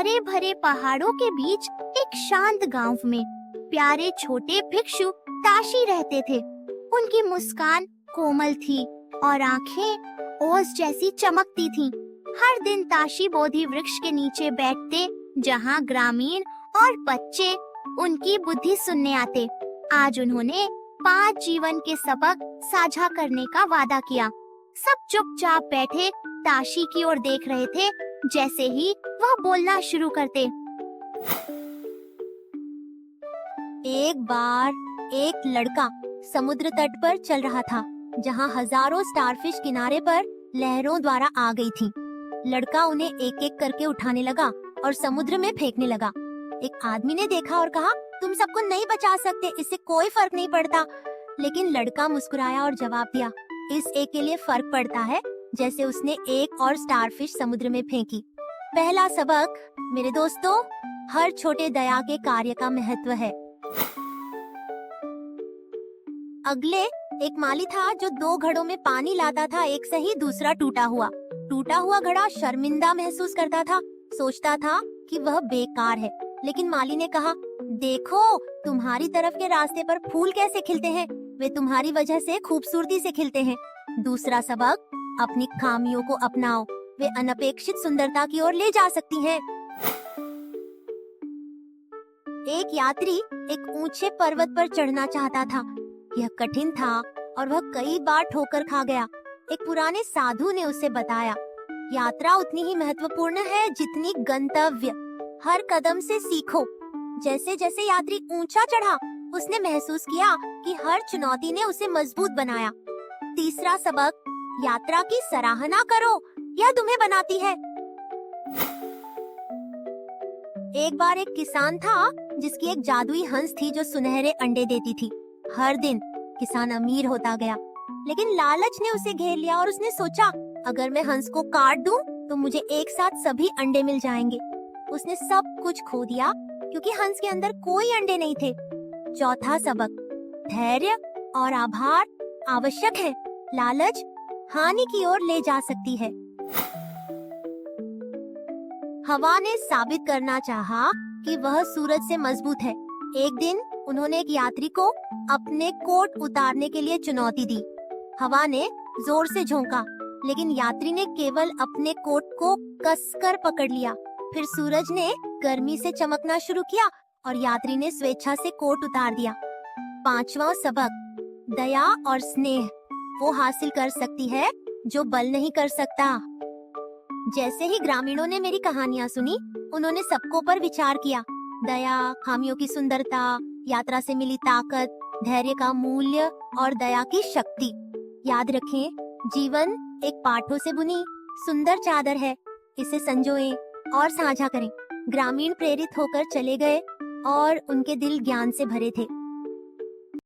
हरे भरे पहाड़ों के बीच एक शांत गांव में प्यारे छोटे भिक्षु ताशी रहते थे। उनकी मुस्कान कोमल थी और आंखें ओस जैसी चमकती थीं। हर दिन ताशी बोधि वृक्ष के नीचे बैठते, जहां ग्रामीण और बच्चे उनकी बुद्धि सुनने आते। आज उन्होंने 5 जीवन के सबक साझा करने का वादा किया। सब चुपचाप बैठे ताशी की ओर देख रहे थे। जैसे ही वह बोलना शुरू करते, एक बार एक लड़का समुद्र तट पर चल रहा था, जहां हजारों स्टारफिश किनारे पर लहरों द्वारा आ गई थीं। लड़का उन्हें एक एक करके उठाने लगा और समुद्र में फेंकने लगा। एक आदमी ने देखा और कहा, तुम सबको नहीं बचा सकते, इससे कोई फर्क नहीं पड़ता। लेकिन लड़का मुस्कुराया और जवाब दिया, इस एक के लिए फर्क पड़ता है जैसे उसने एक और स्टारफिश समुद्र में फेंकी। पहला सबक, मेरे दोस्तों, हर छोटे दया के कार्य का महत्व है। अगले एक माली था जो 2 घड़ों में पानी लाता था, एक सही दूसरा टूटा हुआ घड़ा शर्मिंदा महसूस करता था। सोचता था कि वह बेकार है। लेकिन माली ने कहा, देखो तुम्हारी तरफ के रास्ते पर फूल कैसे खिलते हैं, वे तुम्हारी वजह से खूबसूरती से खिलते हैं। दूसरा सबक, अपनी खामियों को अपनाओ, वे अनपेक्षित सुंदरता की ओर ले जा सकती हैं। एक यात्री एक ऊंचे पर्वत पर चढ़ना चाहता था। यह कठिन था और वह कई बार ठोकर खा गया। एक पुराने साधु ने उसे बताया, यात्रा उतनी ही महत्वपूर्ण है जितनी गंतव्य। हर कदम से सीखो। जैसे जैसे यात्री ऊंचा चढ़ा, उसने महसूस किया कि हर चुनौती ने उसे मजबूत बनाया। तीसरा सबक, यात्रा की सराहना करो, यह तुम्हें बनाती है। एक बार एक किसान था जिसकी एक जादुई हंस थी जो सुनहरे अंडे देती थी। हर दिन किसान अमीर होता गया, लेकिन लालच ने उसे घेर लिया और उसने सोचा, अगर मैं हंस को काट दूं तो मुझे एक साथ सभी अंडे मिल जाएंगे। उसने सब कुछ खो दिया क्योंकि हंस के अंदर कोई अंडे नहीं थे। चौथा सबक, धैर्य और आभार आवश्यक है। लालच हानि की ओर ले जा सकती है। हवा ने साबित करना चाहा कि वह सूरज से मजबूत है। एक दिन उन्होंने एक यात्री को अपने कोट उतारने के लिए चुनौती दी। हवा ने जोर से झोंका, लेकिन यात्री ने केवल अपने कोट को कसकर पकड़ लिया। फिर सूरज ने गर्मी से चमकना शुरू किया और यात्री ने स्वेच्छा से कोट उतार दिया। पांचवा सबक, दया और स्नेह वो हासिल कर सकती है जो बल नहीं कर सकता। जैसे ही ग्रामीणों ने मेरी कहानियाँ सुनी, उन्होंने सबको पर विचार किया। दया, खामियों की सुंदरता, यात्रा से मिली ताकत, धैर्य का मूल्य और दया की शक्ति। याद रखें, जीवन एक पाठों से बुनी सुंदर चादर है। इसे संजोएं और साझा करें। ग्रामीण प्रेरित होकर चले गए और उनके दिल ज्ञान से भरे थे।